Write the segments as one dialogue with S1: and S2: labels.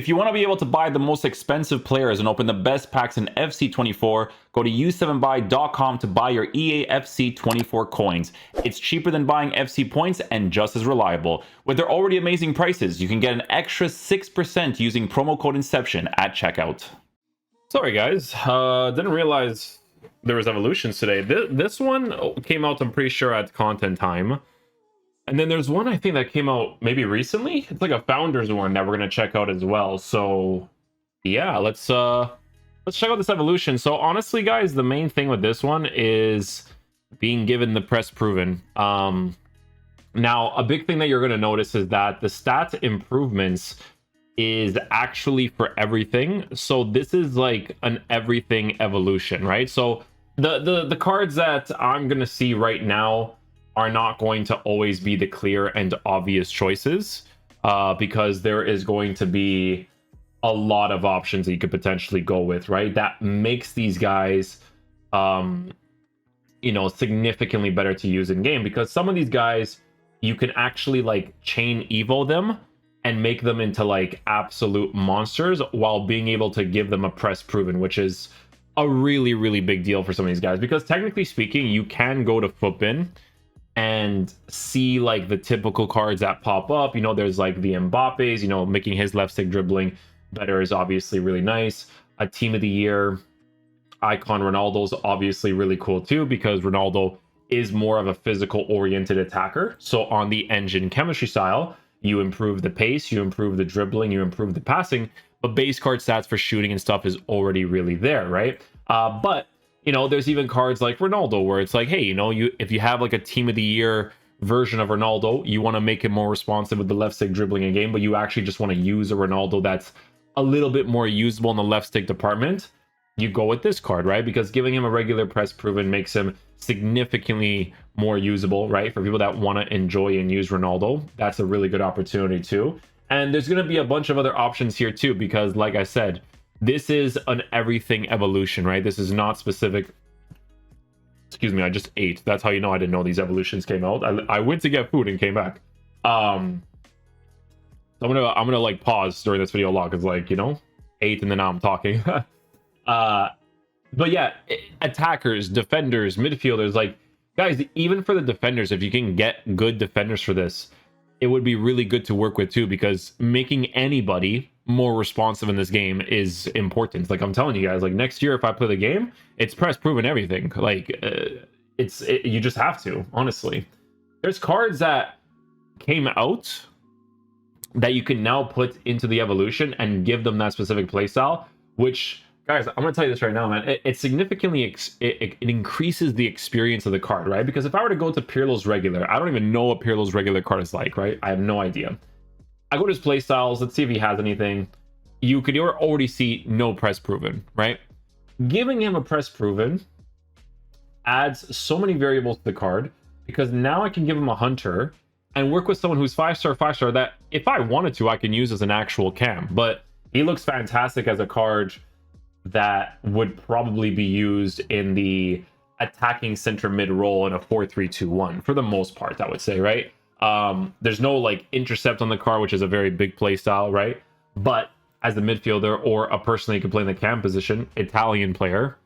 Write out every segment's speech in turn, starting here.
S1: If you want to be able to buy the most expensive players and open the best packs in FC24, go to u7buy.com to buy your EA FC24 coins. It's cheaper than buying FC points and just as reliable. With their already amazing prices, you can get an extra 6% using promo code Inception at checkout. Sorry guys, didn't realize there was evolutions today. This one came out, I'm pretty sure, at content time. And then there's one I think that came out maybe recently. It's like a founders one that we're gonna check out as well. So yeah, let's check out this evolution. So honestly, guys, the main thing with this one is being given the press proven. Now a big thing that you're gonna notice is that the stat improvements is actually for everything. So this is like an everything evolution, right? So the cards that I'm gonna see right now are not going to always be the clear and obvious choices, because there is going to be a lot of options that you could potentially go with, right? That makes these guys, you know, significantly better to use in game, because some of these guys you can actually like chain evo them and make them into like absolute monsters while being able to give them a press proven, which is a really big deal for some of these guys, because technically speaking, you can go to Footbin and see like the typical cards that pop up. You know, there's like the Mbappe's, you know, making his left stick dribbling better is obviously really nice. A team of the year icon Ronaldo's obviously really cool too, because Ronaldo is more of a physical oriented attacker. So on the engine chemistry style, you improve the pace, you improve the dribbling, you improve the passing, but base card stats for shooting and stuff is already really there, right? But you know, there's even cards like Ronaldo where it's like, hey, you know, if you have like a team of the year version of Ronaldo, you want to make it more responsive with the left stick dribbling in game, but you actually just want to use a Ronaldo that's a little bit more usable in the left stick department, you go with this card, right? Because giving him a regular press proven makes him significantly more usable, right? For people that want to enjoy and use Ronaldo, that's a really good opportunity too. And there's going to be a bunch of other options here too, because like I said, this is an everything evolution, right? This is not specific. Excuse me, I just ate. That's how you know I didn't know these evolutions came out. I went to get food and came back. So I'm gonna like pause during this video a lot, because like, you know, ate and then now I'm talking. But yeah, attackers, defenders, midfielders, like guys, even for the defenders, if you can get good defenders for this, it would be really good to work with too, because making anybody more responsive in this game is important. Like I'm telling you guys, like next year if I play the game, it's press proven everything. Like you just have to. Honestly, there's cards that came out that you can now put into the evolution and give them that specific playstyle, which guys, I'm gonna tell you this right now, man, it significantly it increases the experience of the card, right? Because if I were to go to Pirlo's regular, I don't even know what Pirlo's regular card is like, right? I have no idea. I go to his playstyles, let's see if he has anything. You could already see no press proven, right? Giving him a press proven adds so many variables to the card, because now I can give him a hunter and work with someone who's 5-star that if I wanted to, I can use as an actual cam. But he looks fantastic as a card that would probably be used in the attacking center mid role in a 4-3-2-1 for the most part, I would say, right? There's no like intercept on the card, which is a very big play style, right? But as a midfielder or a person that can play in the cam position, Italian player,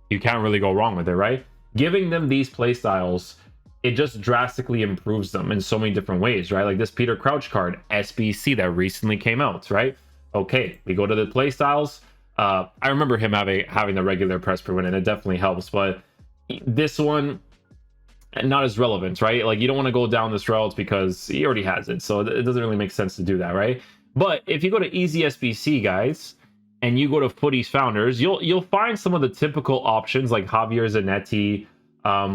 S1: you can't really go wrong with it, right? Giving them these play styles, it just drastically improves them in so many different ways, right? Like this Peter Crouch card, SBC, that recently came out, right? Okay, we go to the play styles. I remember him having the regular press proven, and it definitely helps, but this one, not as relevant, right? Like you don't want to go down this route because he already has it, so it doesn't really make sense to do that, right? But if you go to easy SBC, guys, and you go to Footies Founders, you'll find some of the typical options like Javier Zanetti,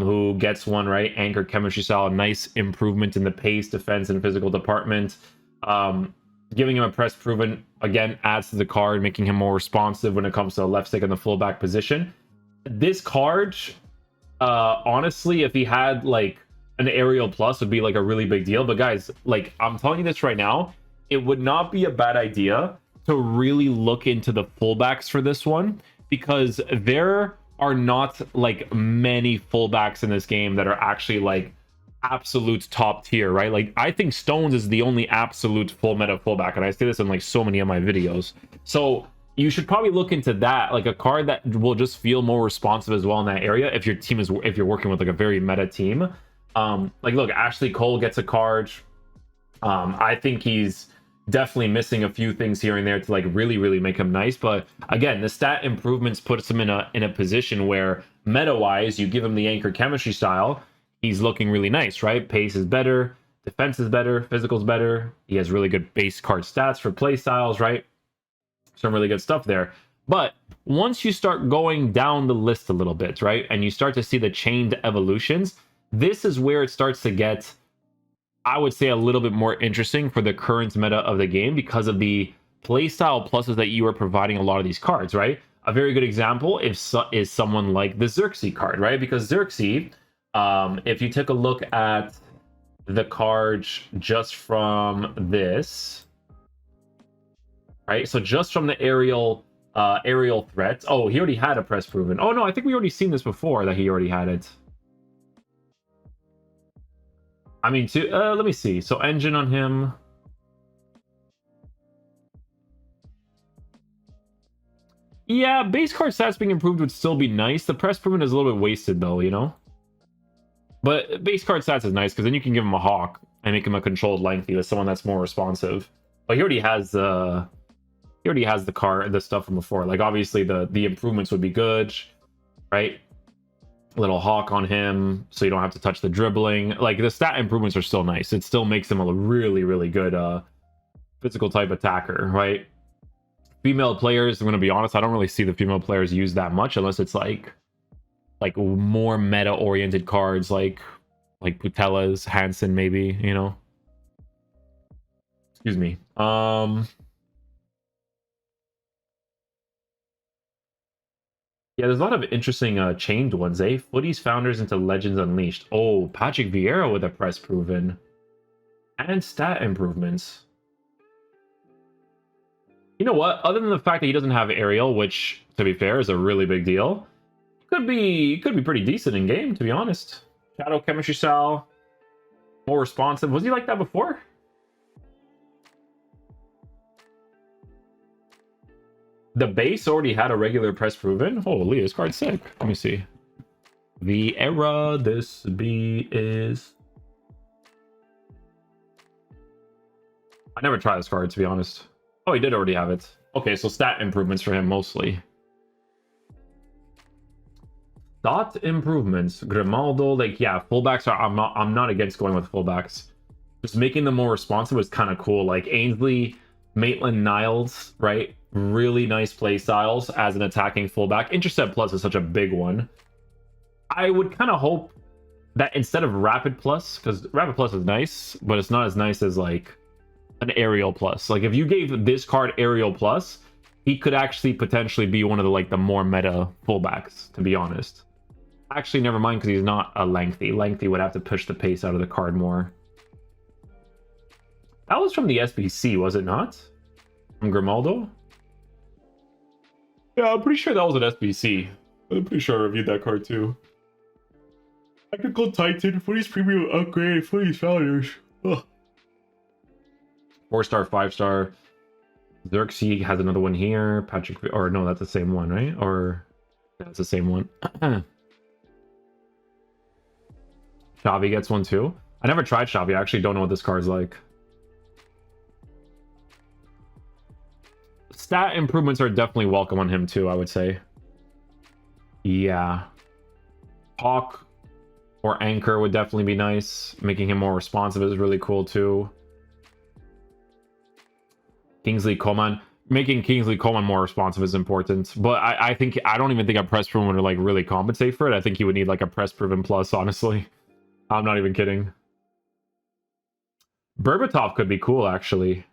S1: who gets one, right? Anchor chemistry style, nice improvement in the pace, defense, and physical department. Giving him a press proven again adds to the card, making him more responsive when it comes to the left stick and the fullback position. This card, honestly, if he had like an aerial plus, would be like a really big deal. But guys, like I'm telling you this right now, it would not be a bad idea to really look into the fullbacks for this one, because there are not like many fullbacks in this game that are actually like absolute top tier, right? Like, I think Stones is the only absolute full meta fullback, and I say this in like so many of my videos. So you should probably look into that, like a card that will just feel more responsive as well in that area if your team is, if you're working with like a very meta team. Like, look, Ashley Cole gets a card. I think he's definitely missing a few things here and there to like really make him nice, but again, the stat improvements puts him in a position where meta wise you give him the anchor chemistry style, he's looking really nice, right? Pace is better, defense is better, physical's better, he has really good base card stats for play styles, right? Some really good stuff there. But once you start going down the list a little bit, right, and you start to see the chained evolutions, this is where it starts to get, I would say, a little bit more interesting for the current meta of the game because of the playstyle pluses that you are providing a lot of these cards, right? A very good example is someone like the Xerxes card, right? Because Xerxes, if you take a look at the card just from this, right? So just from the aerial threats. Oh, he already had a press proven. Oh no, I think we already seen this before that he already had it. I mean, let me see. So engine on him. Yeah, base card stats being improved would still be nice. The press proven is a little bit wasted though, you know? But base card stats is nice because then you can give him a hawk and make him a controlled lengthy with someone that's more responsive. But he already has the stuff from before. Like, obviously the improvements would be good, right? Little hawk on him so you don't have to touch the dribbling. Like, the stat improvements are still nice. It still makes him a really good physical type attacker, right? Female players, I'm gonna be honest, I don't really see the female players used that much unless it's like more meta oriented cards like Putella's, Hansen, maybe, you know. Excuse me. Yeah, there's a lot of interesting chained ones, eh? Footies Founders into Legends Unleashed. Oh, Patrick Vieira with a press proven. And stat improvements. You know what? Other than the fact that he doesn't have aerial, which, to be fair, is a really big deal, could be pretty decent in game, to be honest. Shadow chemistry style, more responsive. Was he like that before? The base already had a regular press proven. Holy, this card's sick. Let me see. The era this B is. I never tried this card, to be honest. Oh, he did already have it. Okay, so stat improvements for him mostly. Dot improvements. Grimaldo, like, yeah, fullbacks are. I'm not against going with fullbacks. Just making them more responsive was kind of cool. Like Ainsley, Maitland, Niles, right? Really nice play styles as an attacking fullback. Intercept plus is such a big one. I would kind of hope that instead of rapid plus, because rapid plus is nice, but it's not as nice as like an aerial plus. Like if you gave this card aerial plus, he could actually potentially be one of the more meta fullbacks, to be honest. Actually, never mind, because he's not a lengthy. Lengthy would have to push the pace out of the card more. That was from the SBC, was it not? From Grimaldo? Yeah, I'm pretty sure that was an SBC. I'm pretty sure I reviewed that card too. Technical Titan, Footies Premium Upgrade, Footies Founders. 4-star, 5-star. Xerxes has another one here. Patrick, or no, that's the same one, right? Or that's the same one. Xavi gets one too. I never tried Xavi. I actually don't know what this card's like. Stat improvements are definitely welcome on him too, I would say. Yeah. Hawk or Anchor would definitely be nice. Making him more responsive is really cool too. Kingsley Coman. Making Kingsley Coman more responsive is important. But I don't even think a press proven would really compensate for it. I think he would need a press proven plus, honestly. I'm not even kidding. Berbatov could be cool, actually.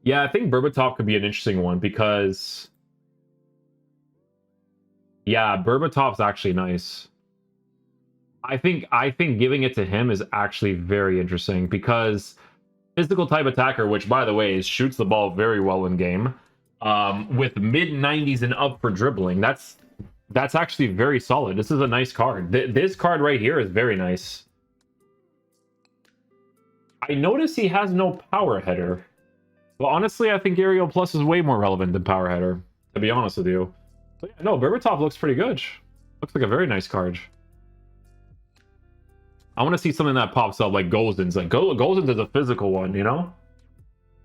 S1: Yeah, I think Berbatov could be an interesting one because... Yeah, Berbatov's actually nice. I think giving it to him is actually very interesting because physical type attacker, which by the way shoots the ball very well in game, with mid 90s and up for dribbling. That's That's actually very solid. This is a nice card. This card right here is very nice. I notice he has no power header. Well, honestly, I think Aerial Plus is way more relevant than power header, to be honest with you. But yeah, no, Berbatov looks pretty good. Looks like a very nice card. I want to see something that pops up like Golden's. Like Golden's is a physical one, you know?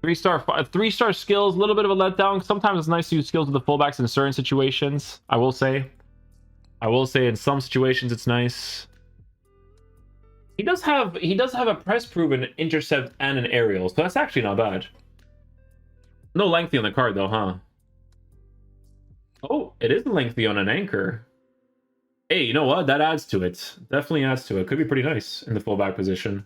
S1: 3-star skills, a little bit of a letdown. Sometimes it's nice to use skills with the fullbacks in certain situations, I will say. I will say in some situations it's nice. He does have a press proven intercept and an aerial, so that's actually not bad. No lengthy on the card though, huh? Oh, it is lengthy on an anchor. Hey, you know what? That adds to it. Definitely adds to it. Could be pretty nice in the fullback position.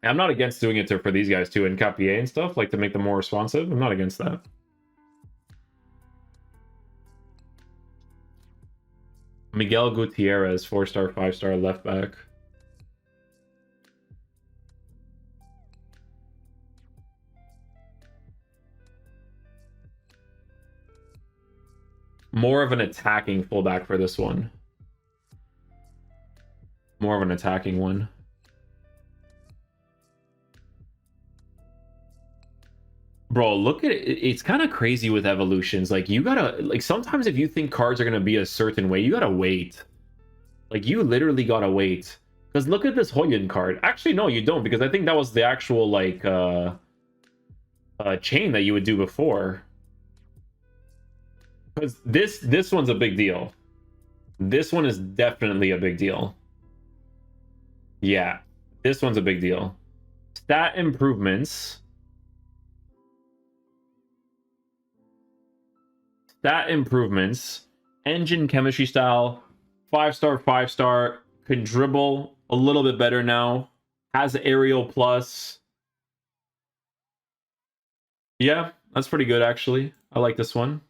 S1: I'm not against doing it for these guys too, in Capier and stuff, like to make them more responsive. I'm not against that. Miguel Gutierrez, 4-star, 5-star left back. More of an attacking fullback for this one. More of an attacking one. Bro, look at it. It's kind of crazy with evolutions. Like, you gotta, like, sometimes if you think cards are gonna be a certain way, you gotta wait. Like, you literally gotta wait. Because look at this Hoyen card. Actually, no, you don't, because I think that was the actual, like, chain that you would do before. Because this one's a big deal. This one is definitely a big deal. Yeah, this one's a big deal. Stat improvements. Stat improvements. Engine chemistry style. 5-star, 5-star. Can dribble a little bit better now. Has aerial plus. Yeah, that's pretty good actually. I like this one.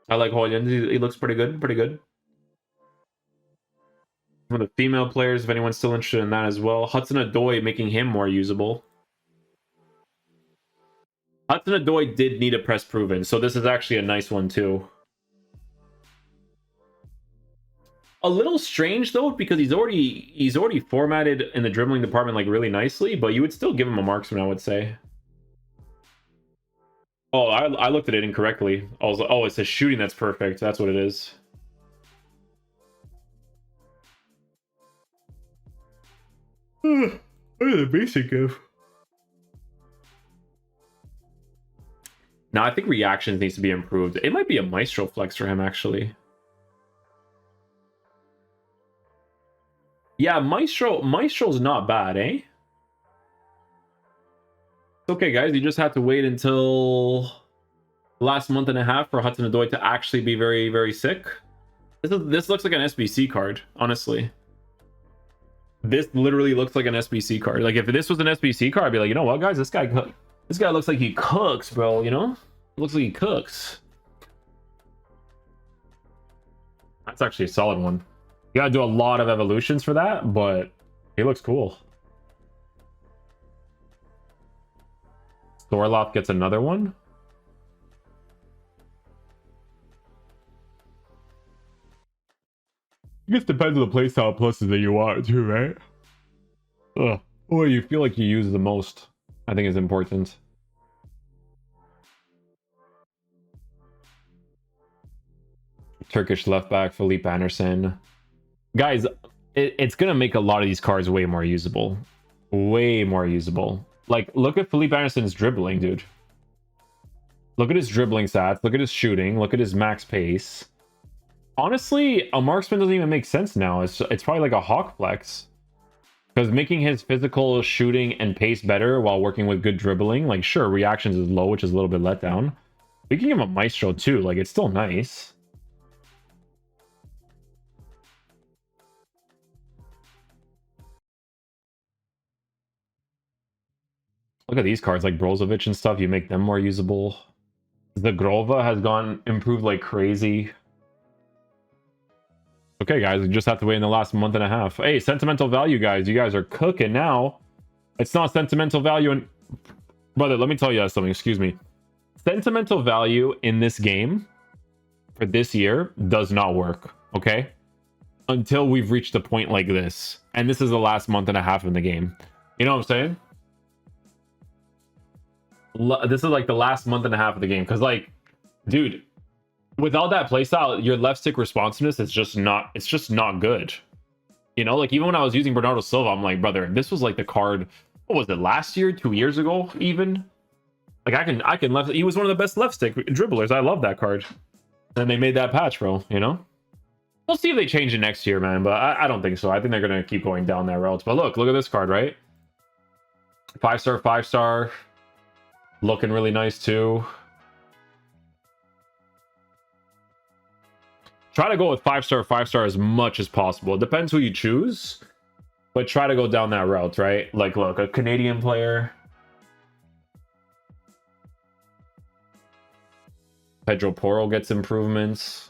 S1: I like Hoyland. He looks pretty good. Pretty good. Some of the female players, if anyone's still interested in that as well. Hudson-Odoi making him more usable. Hudson-Odoi did need a press proven, so this is actually a nice one too. A little strange though, because he's already formatted in the dribbling department like really nicely, but you would still give him a marksman, I would say. Oh, I looked at it incorrectly. Oh, it says shooting. That's perfect. That's what it is. Look at the basic of. Now, I think reactions needs to be improved. It might be a Maestro flex for him, actually. Yeah, Maestro's not bad, eh? Okay, guys, you just have to wait until the last month and a half for Hudson-Odoi to actually be very, very sick. This looks like an SBC card, honestly. This literally looks like an SBC card. Like, if this was an SBC card, I'd be like, you know what, guys, this guy looks like he cooks, bro, you know? Looks like he cooks. That's actually a solid one. You gotta do a lot of evolutions for that, but he looks cool. Thorloth gets another one. I guess depends on the playstyle pluses that you want too, right? Or you feel like you use the most, I think is important. Turkish left back, Philippe Anderson. Guys, it's gonna make a lot of these cards way more usable. Way more usable. Like, look at Philippe Anderson's dribbling, dude. Look at his dribbling stats. Look at his shooting. Look at his max pace. Honestly, a marksman doesn't even make sense now. It's probably like a hawk flex. Because making his physical shooting and pace better while working with good dribbling, like, sure, reactions is low, which is a little bit let down. We can give him a Maestro too. Like, it's still nice. Look at these cards like Brozovic and stuff. You make them more usable. Zagrova has improved like crazy. Okay, guys, we just have to wait in the last month and a half. Hey, sentimental value, guys. You guys are cooking now. It's not sentimental value. And brother, let me tell you something. Excuse me. Sentimental value in this game for this year does not work. Okay, until we've reached a point like this, and this is the last month and a half in the game. You know what I'm saying? This is like the last month and a half of the game, because like, dude, without that playstyle, your left stick responsiveness is just not. It's just not good. You know, like even when I was using Bernardo Silva, I'm like, brother, this was like the card. What was it, last year, 2 years ago, even? Like I can left. He was one of the best left stick dribblers. I love that card. And they made that patch, bro. You know. We'll see if they change it next year, man. But I don't think so. I think they're gonna keep going down that route. But look at this card, right? 5-star, 5-star, looking really nice too. Try to go with 5-star, 5-star as much as possible. It depends who you choose, but try to go down that route, right? Like, look, a Canadian player. Pedro Porro gets improvements.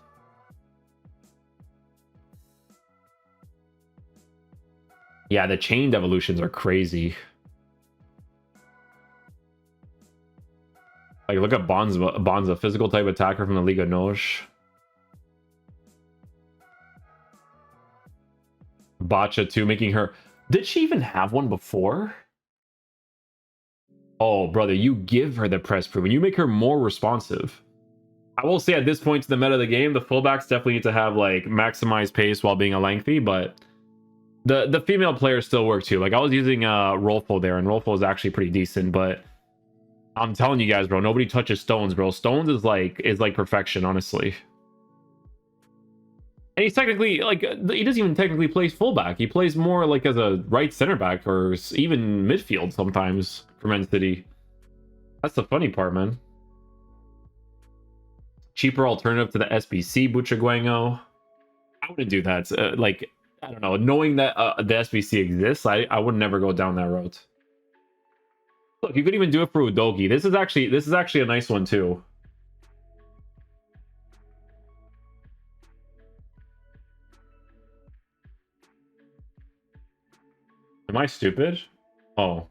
S1: Yeah, the chained evolutions are crazy. Like, look at Bonza, physical type attacker from the Liga NOS. Bacha too, making her... Did she even have one before? Oh, brother, you give her the press proven. You make her more responsive. I will say at this point to the meta of the game, the fullbacks definitely need to have, like, maximized pace while being a lengthy, but the female players still work too. Like, I was using Rolfo there, and Rolfo is actually pretty decent, but I'm telling you guys, bro, nobody touches Stones, bro. Stones is like perfection, honestly. And he's technically, like, he doesn't even technically play fullback. He plays more like as a right center back or even midfield sometimes for Man City. That's the funny part, man. Cheaper alternative to the SBC, Buchaguengo. I wouldn't do that. Like, I don't know. Knowing that the SBC exists, I would never go down that route. Look, you could even do it for Udogi. This is actually a nice one too. Am I stupid? Oh.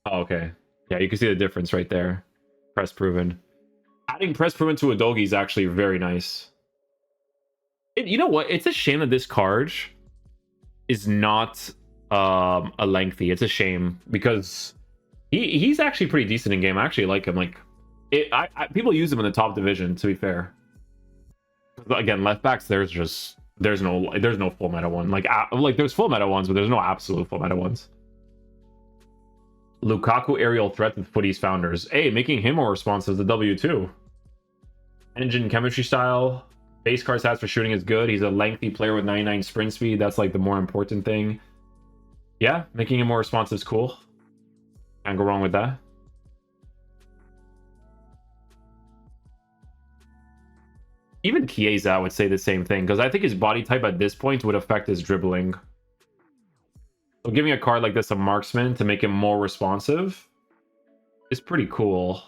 S1: Oh, okay. Yeah, you can see the difference right there. Press proven. Adding press proven to Udogi is actually very nice. You know what? It's a shame that this card is not a lengthy. It's a shame because he's actually pretty decent in game. I actually like him. Like, people use him in the top division. To be fair, again, left backs there's no full meta one. Like there's full meta ones, but there's no absolute full meta ones. Lukaku aerial threat with FUTTIES founders. Hey, making him more responsive to W2. Engine chemistry style. Base card stats for shooting is good. He's a lengthy player with 99 sprint speed. That's like the more important thing. Yeah, making him more responsive is cool. Can't go wrong with that. Even Chiesa would say the same thing, because I think his body type at this point would affect his dribbling. So giving a card like this a marksman to make him more responsive is pretty cool.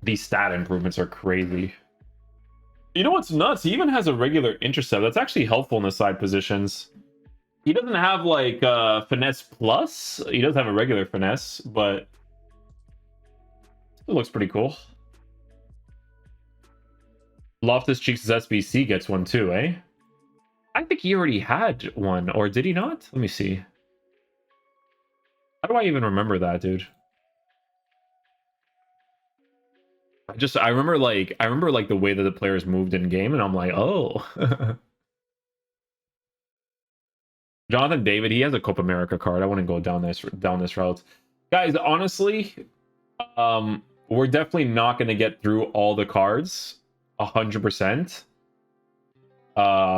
S1: These stat improvements are crazy. You know what's nuts? He even has a regular intercept. That's actually helpful in the side positions. He doesn't have like finesse plus. He does have a regular finesse, but it looks pretty cool. Loftus-Cheek's SBC gets one too, eh? I think he already had one, or did he not? Let me see. How do I even remember that, dude? I remember like the way that the players moved in game, and I'm like, oh. Jonathan David, he has a Copa America card. I want to go down this route, guys. Honestly, we're definitely not going to get through all the cards 100%,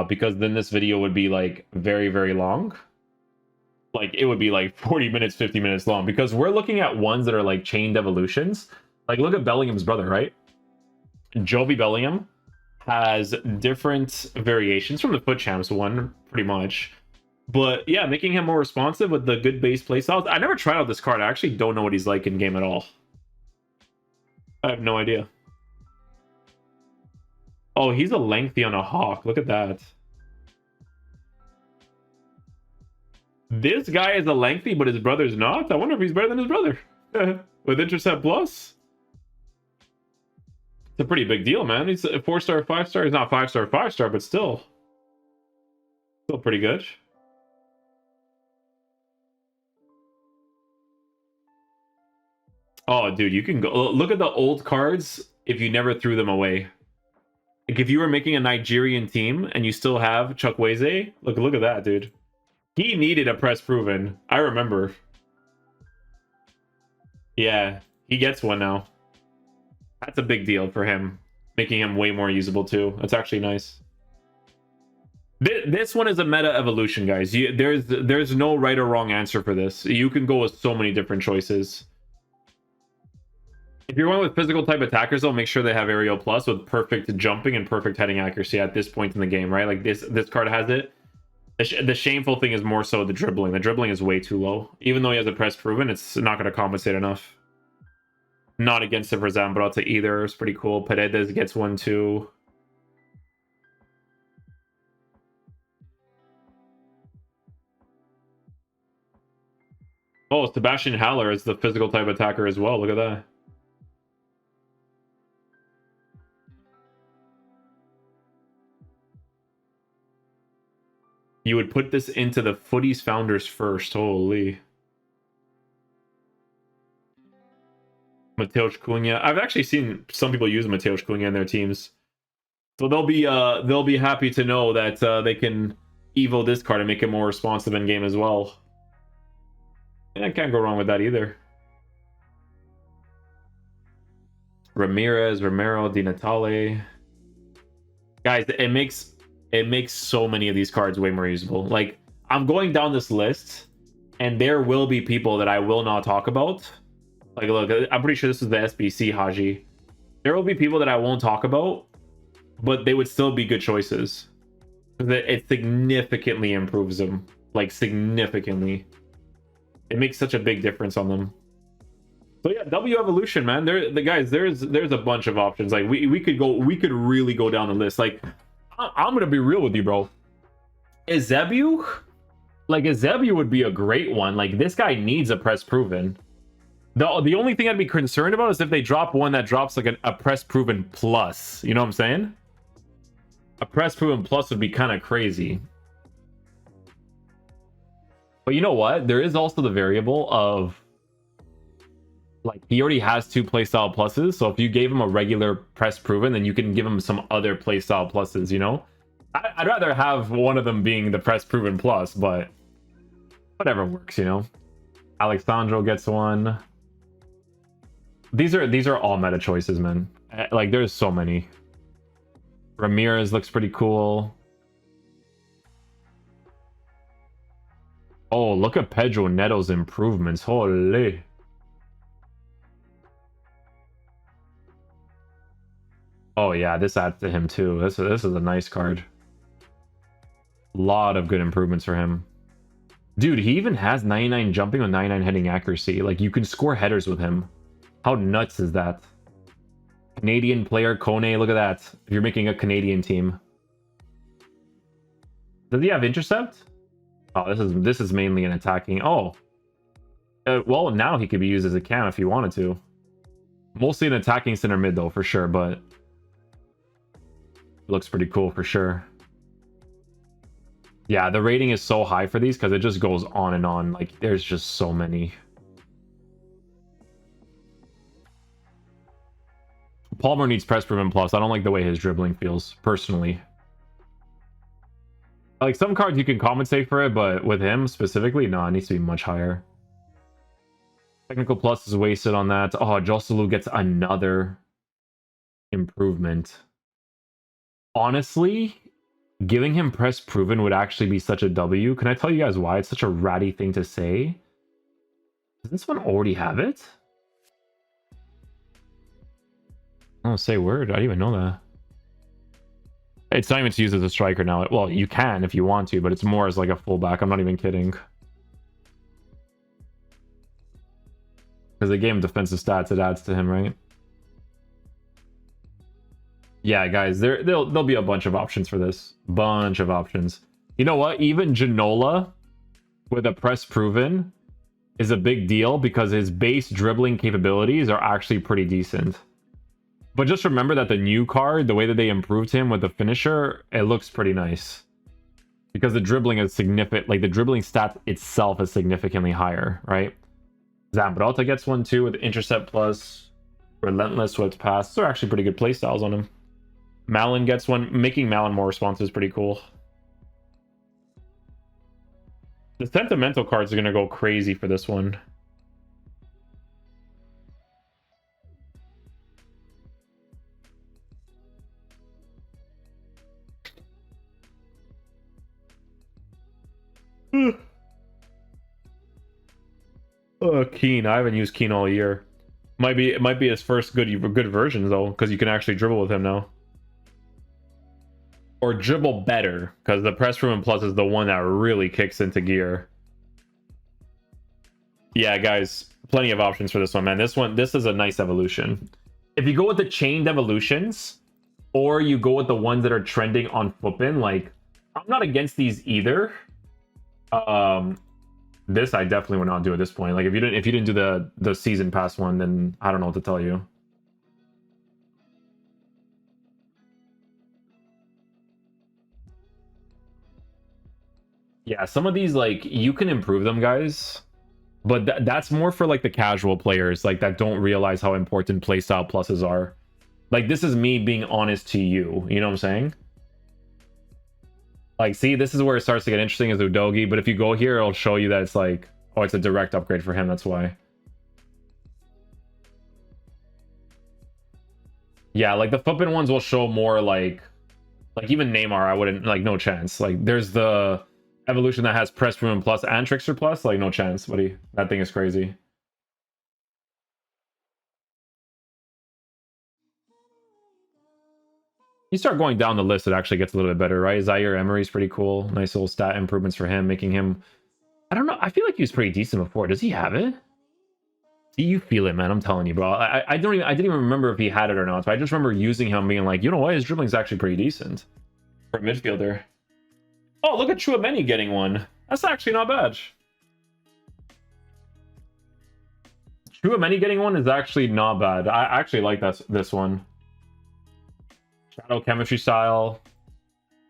S1: because then this video would be like very, very long. Like it would be like 40 minutes, 50 minutes long, because we're looking at ones that are like chained evolutions. Like, look at Bellingham's brother, right? Jovi Bellingham has different variations from the Foot Champs one, pretty much. But yeah, making him more responsive with the good base playstyles. I never tried out this card. I actually don't know what he's like in game at all. I have no idea. Oh, he's a lengthy on a hawk. Look at that. This guy is a lengthy, but his brother's not. I wonder if he's better than his brother. With intercept plus. It's a pretty big deal, man. He's a 4-star, 5-star. He's not 5-star, 5-star, but still pretty good. Oh, dude, you can go look at the old cards if you never threw them away. Like if you were making a Nigerian team and you still have Chukwueze, look at that, dude. He needed a press proven. I remember. Yeah, he gets one now. That's a big deal for him, making him way more usable too. That's actually nice. This one is a meta evolution, guys. There's no right or wrong answer for this. You can go with so many different choices. If you're going with physical type attackers, though, make sure they have aerial plus with perfect jumping and perfect heading accuracy at this point in the game, right? Like this card has it. The shameful thing is more so the dribbling. The dribbling is way too low. Even though he has a press proven, it's not going to compensate enough. Not against it for Zambrota either. It's pretty cool. Paredes gets one too. Oh, Sebastian Haller is the physical type attacker as well. Look at that. You would put this into the FUTTIES founders first. Holy. Mateusz Cunha. I've actually seen some people use Mateusz Cunha in their teams. So they'll be happy to know that they can evo this card and make it more responsive in game as well. And I can't go wrong with that either. Ramirez, Romero, Di Natale. Guys, it makes so many of these cards way more usable. Like, I'm going down this list, and there will be people that I will not talk about. Like, look, I'm pretty sure this is the SBC Haji. There will be people that I won't talk about, but they would still be good choices. It significantly improves them. Like, significantly. It makes such a big difference on them. So yeah, W evolution, man. There's a bunch of options. Like we could really go down the list. Like I'm gonna be real with you, bro. Ezebu would be a great one. Like this guy needs a press proven. The only thing I'd be concerned about is if they drop one that drops like a press proven plus. You know what I'm saying? A press proven plus would be kind of crazy. But you know what? There is also the variable of like he already has 2 playstyle pluses. So if you gave him a regular press proven, then you can give him some other playstyle pluses, you know? I'd rather have one of them being the press proven plus, but whatever works, you know? Alexandro gets one. These are all meta choices, man. Like there's so many. Ramirez looks pretty cool. Oh, look at Pedro Neto's improvements. Holy. Oh yeah, this adds to him too. This is a nice card. Lot of good improvements for him. Dude, he even has 99 jumping with 99 heading accuracy. Like you can score headers with him. How nuts is that? Canadian player Kone, look at that. If you're making a Canadian team. Does he have intercept? Oh, this is mainly an attacking. Oh. Well, now he could be used as a cam if he wanted to. Mostly an attacking center mid though, for sure, but looks pretty cool for sure. Yeah, the rating is so high for these because it just goes on and on. Like, there's just so many. Palmer needs press proven plus. I don't like the way his dribbling feels, personally. Like, some cards you can compensate for it, but with him specifically, no, it needs to be much higher. Technical plus is wasted on that. Oh, Joselu gets another improvement. Honestly, giving him press proven would actually be such a W. Can I tell you guys why? It's such a ratty thing to say. Does this one already have it? Oh, say word. I didn't even know that. It's not even to use as a striker now. Well, you can if you want to, but it's more as like a fullback. I'm not even kidding. Because they gave him defensive stats, it adds to him, right? Yeah, guys, there'll be a bunch of options for this. Bunch of options. You know what? Even Ginola with a press proven is a big deal because his base dribbling capabilities are actually pretty decent. But just remember that the new card, the way that they improved him with the finisher, it looks pretty nice. Because the dribbling is significant, like the dribbling stat itself is significantly higher, right? Zambrota gets one too with intercept plus, relentless with pass. Those are actually pretty good playstyles on him. Malin gets one. Making Malin more responsive is pretty cool. The sentimental cards are going to go crazy for this one. Oh, Keen. I haven't used Keen all year. It might be his first good version though, because you can actually dribble with him now. Or dribble better, because the press room plus is the one that really kicks into gear. Yeah, guys, plenty of options for this one, man. This is a nice evolution. If you go with the chained evolutions, or you go with the ones that are trending on Footbin, like, I'm not against these either. This I definitely would not do at this point. Like, if you didn't do the season pass one, then I don't know what to tell you. Yeah, some of these, like, you can improve them, guys, but that's more for like the casual players, like, that don't realize how important playstyle pluses are. Like, this is me being honest to you, you know what I'm saying? Like, see, this is where it starts to get interesting as Udogi, but if you go here, it'll show you that it's like, oh, it's a direct upgrade for him, that's why. Yeah, like the Footbin ones will show more like even Neymar, I wouldn't, like, no chance. Like, there's the evolution that has Press Room Plus and Trickster Plus, like, no chance, buddy. That thing is crazy. You start going down the list, it actually gets a little bit better, right? Zaire Emery's pretty cool. Nice little stat improvements for him, making him... I don't know. I feel like he was pretty decent before. Does he have it? See, you feel it, man. I'm telling you, bro. I didn't even remember if he had it or not, but I just remember using him being like, you know what? His dribbling's actually pretty decent for a midfielder. Oh, look at Chouameni getting one. That's actually not bad. Chouameni getting one is actually not bad. I actually like this one. Shadow chemistry style.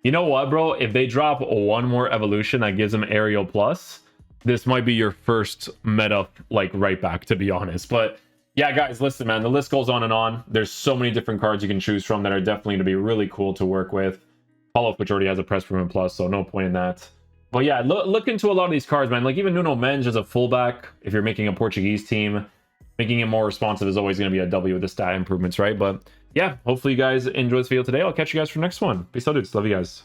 S1: You know what, bro? If they drop one more evolution that gives them aerial plus, this might be your first meta, like, right back, to be honest. But yeah, guys, listen, man, the list goes on and on. There's so many different cards you can choose from that are definitely going to be really cool to work with. All of which already has a press room plus, so no point in that. But yeah, look into a lot of these cards, man. Like, even Nuno Mendes as a fullback, if you're making a Portuguese team, making him more responsive is always going to be a W with the stat improvements, right? But yeah, hopefully you guys enjoyed this video today. I'll catch you guys for the next one. Peace out, dudes. Love you guys.